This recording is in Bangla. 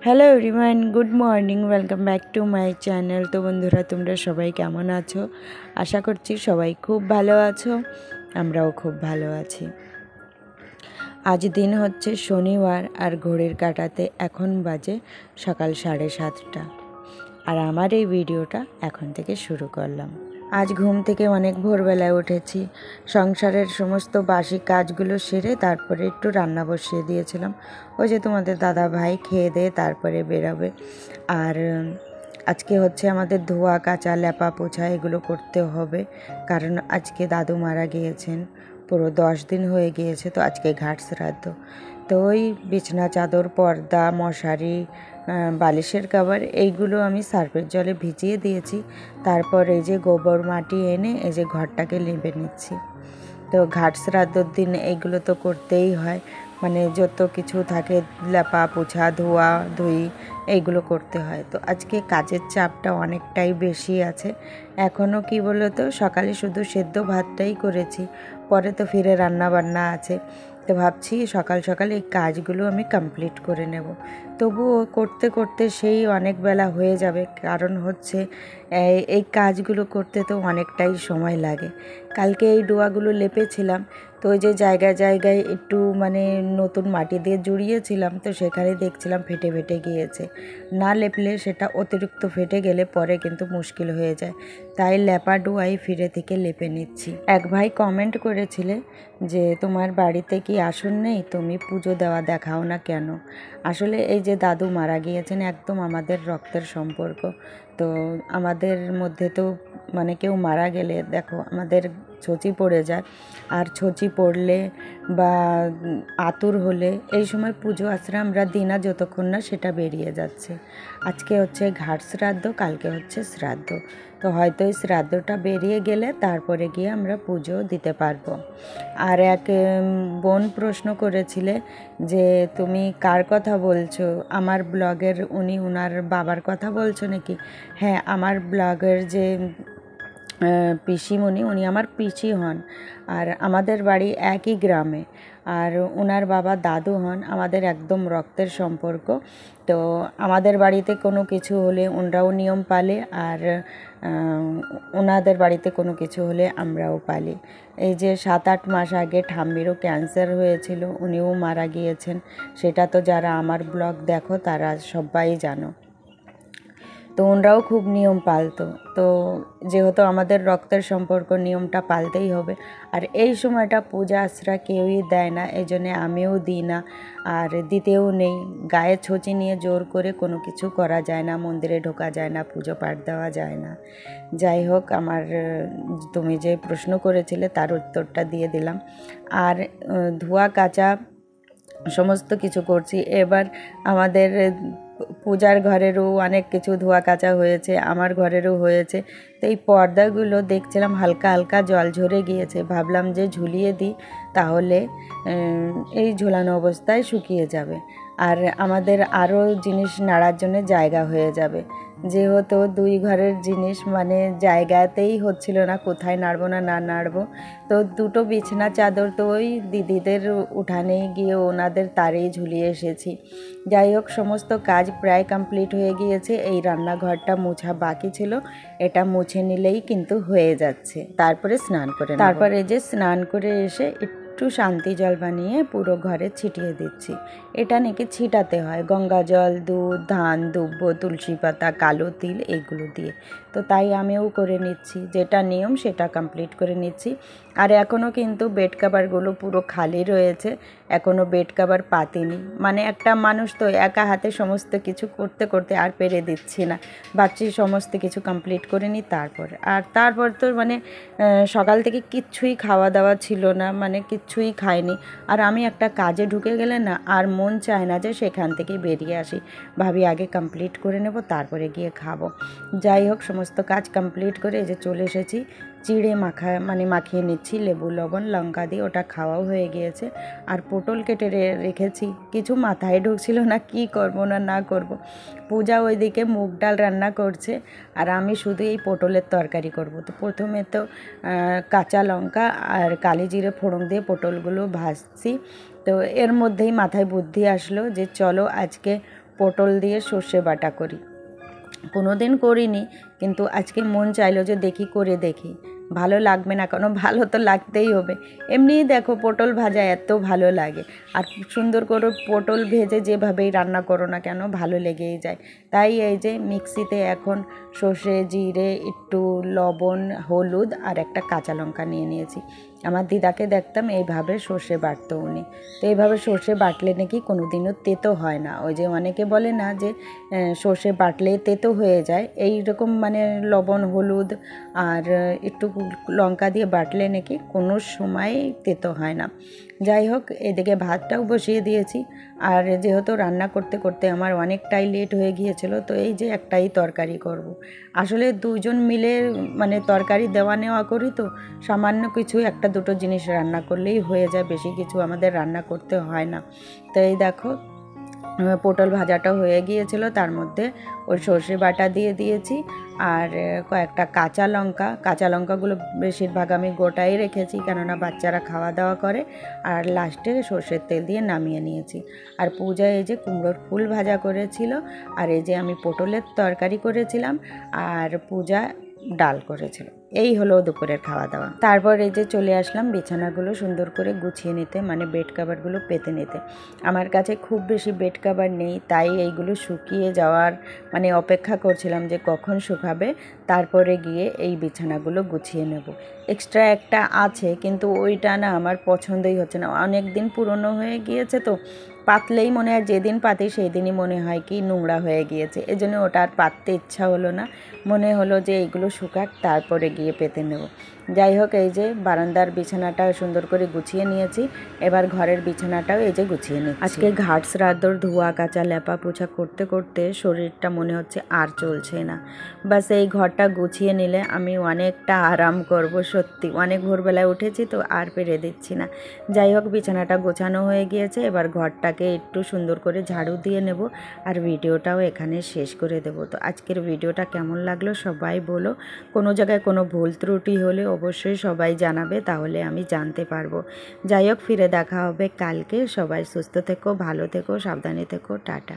Hello everyone, good morning, welcome back to my channel. তো বন্ধুরা, তোমরা সবাই কেমন আছো? আশা করছি সবাই খুব ভালো আছো, আমরাও খুব ভালো আছি। আজ দিন হচ্ছে শনিবার, আর ঘড়ির কাঁটাতে এখন বাজে সকাল 7:30, আর আমার এই ভিডিওটা এখন থেকে শুরু করলাম। আজ ঘুম থেকে অনেক ভোরবেলায় উঠেছি, সংসারের সমস্ত বাসি কাজগুলো সেরে তারপরে একটু রান্না বসিয়ে দিয়েছিলাম। ওই যে তোমাদের দাদা ভাই খেয়ে দিয়ে তারপরে বেরোবে। আর আজকে হচ্ছে আমাদের ধোয়া কাচা লেপা পোছা এগুলো করতে হবে, কারণ আজকে দাদু মারা গিয়েছেন, পুরো 10 দিন হয়ে গিয়েছে। তো আজকে ঘাট শ্রাদ্ধ। তো ওই বিছনা চাদর পর্দা মশারি বালিশের কভার এইগুলো আমি সার্ফের জলে ভিজিয়ে দিয়েছি। তারপর এই যে গোবর মাটি এনে এই যে ঘরটাকে লেপে নিচ্ছি। তো ঘাট শ্রাদ্ধর দিন এইগুলো তো করতেই হয়, মানে যত কিছু থাকে লেপা পোছা ধোয়া ধুই এইগুলো করতে হয়। তো আজকে কাজের চাপটা অনেকটাই বেশি আছে। এখনও কি বলো তো, সকালে শুধু সেদ্ধ ভাতটাই করেছি, পরে তো ফিরে রান্না বান্না আছে। তো ভাবছি সকাল সকাল এই কাজগুলো আমি কমপ্লিট করে নেব। তবুও করতে করতে সেই অনেক বেলা হয়ে যাবে, কারণ হচ্ছে এই কাজগুলো করতে তো অনেকটাই সময় লাগে। কালকে এই ডোয়াগুলো লেপেছিলাম, তো ওই যে জায়গায় জায়গায় একটু মানে নতুন মাটি দিয়ে জুড়িয়েছিলাম, তো সেখানে দেখছিলাম ফেটে ফেটে গিয়েছে। না লেপলে সেটা অতিরিক্ত ফেটে গেলে পরে কিন্তু মুশকিল হয়ে যায়, তাই লেপা ডোয়াই ফিরে থেকে লেপে নিচ্ছি। এক ভাই কমেন্ট করেছিলে যে তোমার বাড়িতে কি আসন নেই, তুমি পুজো দেওয়া দেখাও না কেন? আসলে এই যে দাদু মারা গিয়েছেন, একদম আমাদের রক্তের সম্পর্ক। তো আমাদের মধ্যে তো মানে কেউ মারা গেলে দেখো আমাদের ছচি পড়ে যায়, আর ছচি পড়লে বা আতুর হলে এই সময় পুজো আশ্রা আমরা দিই না যতক্ষণ না সেটা বেরিয়ে যাচ্ছে। আজকে হচ্ছে ঘাট শ্রাদ্ধ, কালকে হচ্ছে শ্রাদ্ধ। তো হয়তো এই শ্রাদ্ধটা বেরিয়ে গেলে তারপরে গিয়ে আমরা পুজো দিতে পারবো। আর এক বোন প্রশ্ন করেছিলে যে তুমি কার কথা বলছো, আমার ব্লগের ওনার বাবার কথা বলছো নাকি? হ্যাঁ, আমার ব্লগের যে পিসিমণি, উনি আমার পিসি হন, আর আমাদের বাড়ি একই গ্রামে। আর ওনার বাবা দাদু হন আমাদের একদম রক্তের সম্পর্ক। তো আমাদের বাড়িতে কোনো কিছু হলে ওনারাও নিয়ম পালে, আর ওনাদের বাড়িতে কোনো কিছু হলে আমরাও পালি। এই যে 7-8 মাস আগে ঠাম্মিরও ক্যান্সার হয়েছিল, উনিও মারা গিয়েছেন। সেটা তো যারা আমার ব্লগ দেখো তারা সবাই জানো। তো ওনারাও খুব নিয়ম পালতো। তো যেহেতু আমাদের রক্তের সম্পর্ক, নিয়মটা পালতেই হবে। আর এই সময়টা পূজা আশ্রা কেউই দেয় না, এই জন্যে আমিও দিই না, আর দিতেও নেই। গায়ে ছচি নিয়ে জোর করে কোনো কিছু করা যায় না, মন্দিরে ঢোকা যায় না, পুজো পাঠ দেওয়া যায় না। যাই হোক, আমার তুমি যে প্রশ্ন করেছিলে তার উত্তরটা দিয়ে দিলাম। আর ধোয়া কাচা সমস্ত কিছু করছি। এবার আমাদের পূজার ঘরেরও অনেক কিছু ধোয়া কাচা হয়েছে, আমার ঘরেরও হয়েছে। তো এই পর্দাগুলো দেখছিলাম হালকা হালকা জল ঝরে গিয়েছে, ভাবলাম যে ঝুলিয়ে দিই, তাহলে এই ঝোলানো অবস্থায় শুকিয়ে যাবে, আর আমাদের আরও জিনিস নাড়ার জন্য জায়গা হয়ে যাবে। যেহেতু 2 ঘরের জিনিস, মানে জায়গাতেই হচ্ছিল না কোথায় নাড়বো না নাড়বো। তো 2টো বিছানা চাদর তো ওই দিদিদের উঠানেই গিয়ে ওনাদের তারেই ঝুলিয়ে এসেছি। যাই হোক, সমস্ত কাজ প্রায় কমপ্লিট হয়ে গিয়েছে। এই রান্নাঘরটা মোছা বাকি ছিল, এটা মুছে নিলেই কিন্তু হয়ে যাচ্ছে। তারপরে স্নান করে তারপরে যে স্নান করে এসে একটু শান্তি জল বানিয়ে পুরো ঘরে ছিটিয়ে দিচ্ছি। এটা নাকি ছিটাতে হয় গঙ্গা জল, দুধ, ধান, দুব্ব, তুলসী পাতা, কালো তিল এগুলো দিয়ে। তো তাই আমিও করে নিচ্ছি, যেটা নিয়ম সেটা কমপ্লিট করে নিচ্ছি। আর এখনও কিন্তু বেড কাভারগুলো পুরো খালি রয়েছে, এখনও বেড কাভার পাতিনি। মানে একটা মানুষ তো একা হাতে সমস্ত কিছু করতে করতে আর পেরে দিচ্ছি না, ভাবছি সমস্ত কিছু কমপ্লিট করে নিই তারপর তো মানে সকাল থেকে কিচ্ছুই খাওয়া দাওয়া ছিল না, মানে কিচ্ছুই খাইনি। আর আমি একটা কাজে ঢুকে গেলে না আর মন চায় না যে সেখান থেকে বেরিয়ে আসি, ভাবি আগে কমপ্লিট করে নেব তারপরে গিয়ে খাবো। যাই হোক, সমস্ত কাজ কমপ্লিট করে এই যে চলে এসেছি। চিড়ে মাখিয়ে নিচ্ছি লেবু লবণ লঙ্কা দিয়ে, ওটা খাওয়াও হয়ে গিয়েছে। আর পটল কেটে রেখেছি, কিছু মাথায় ঢুকছিল না কি করব না করব। পূজা ওইদিকে মুগ ডাল রান্না করছে, আর আমি শুধু এই পটলের তরকারি করব। তো প্রথমে তো কাঁচা লঙ্কা আর কালি জিরে ফোড়ন দিয়ে পটলগুলো ভাজছি। তো এর মধ্যেই মাথায় বুদ্ধি আসলো যে চলো আজকে পটল দিয়ে সর্ষে বাটা করি। কোনো দিন করিনি, কিন্তু আজকে মন চাইলো যে করে দেখি, ভালো লাগবে না কেন, ভালো তো লাগতেই হবে। এমনিই দেখো পটল ভাজা এত ভালো লাগে, আর সুন্দর করে পটল ভেজে যেভাবেই রান্না করো না কেন ভালো লেগেই যায়। তাই এই যে মিক্সিতে এখন সর্ষে, জিরে, একটু লবণ, হলুদ আর একটা কাঁচা লঙ্কা নিয়ে নিয়েছি। আমার দিদাকে দেখতাম এইভাবে সর্ষে বাটতো উনি, তো এইভাবে সর্ষে বাটলে নাকি কোনো দিনও তেতো হয় না। ওই যে অনেকে বলে না যে সর্ষে বাটলে তেতো হয়ে যায়, এই রকম মানে লবণ, হলুদ আর একটু লঙ্কা দিয়ে বাটলে নাকি কোনো সময় তেতো হয় না। যাই হোক, এদিকে ভাতটাও বসিয়ে দিয়েছি। আর যেহেতু রান্না করতে করতে আমার অনেকটাই লেট হয়ে গিয়েছিল, তো এই যে একটাই তরকারি করব। আসলে দুজন মিলে মানে তরকারি দেওয়া নেওয়া করি, তো সামান্য কিছু একটা দুটো জিনিস রান্না করলেই হয়ে যায়, বেশি কিছু আমাদের রান্না করতে হয় না। তো এই দেখো পটল ভাজাটা হয়ে গিয়েছিল, তার মধ্যে ওই সর্ষে বাটা দিয়ে দিয়েছি আর কয়েকটা কাঁচা লঙ্কাগুলো বেশিরভাগ আমি গোটাই রেখেছি, কেননা বাচ্চারা খাওয়া দাওয়া করে। আর লাস্টে সর্ষের তেল দিয়ে নামিয়ে নিয়েছি। আর পূজা এই যে কুমড়োর ফুল ভাজা করেছিল, আর এই যে আমি পটলের তরকারি করেছিলাম, আর পূজা ডাল করেছিল। এই হলো দুপুরের খাওয়া দাওয়া। তারপর এই যে চলে আসলাম বিছানাগুলো সুন্দর করে গুছিয়ে নিতে, মানে বেড কাভারগুলো পেতে নিতে। আমার কাছে খুব বেশি বেড কাভার নেই, তাই এইগুলো শুকিয়ে যাওয়ার মানে অপেক্ষা করছিলাম যে কখন শুকাবে, তারপরে গিয়ে এই বিছানাগুলো গুছিয়ে নেব। এক্সট্রা একটা আছে, কিন্তু ওইটা না আমার পছন্দই হচ্ছে না, অনেক দিন পুরনো হয়ে গিয়েছে, তো পাতলেই মনে হয়, যেদিন পাতি সেই দিনই মনে হয় কি নোংরা হয়ে গিয়েছে, এজন্য ওটা আর পাততে ইচ্ছা হলো না। মনে হলো যে এইগুলো শুকাক, তারপরে গিয়ে পেতে নেব। যাই হোক, এই যে বারান্দার বিছানাটা সুন্দর করে গুছিয়ে নিয়েছি, এবার ঘরের বিছানাটাও এই যে গুছিয়ে নিচ্ছি। আজকে ঘাট শ্রাদ্ধর ধোয়া কাচা লেপা পোছা করতে করতে শরীরটা মনে হচ্ছে আর চলছে না। বাস এই ঘরটা গুছিয়ে নিলে আমি অনেকটা আরাম করব। সত্যি অনেক ভোরবেলায় উঠেছি তো আর পেরে দিচ্ছি না। যাই হোক, বিছানাটা গোছানো হয়ে গিয়েছে, এবার ঘরটাকে একটু সুন্দর করে ঝাড়ু দিয়ে নেব, আর ভিডিওটাও এখানে শেষ করে দেব। তো আজকের ভিডিওটা কেমন লাগলো সবাই বলো, কোনো জায়গায় কোনো ভুল ত্রুটি হলে অবশ্যই সবাই জানাবে, তাহলে আমি জানতে পারবো। যাই হোক, ফিরে দেখা হবে কালকে। সবাই সুস্থ থেকো, ভালো থেকো, সাবধানে থেকো, টাটা।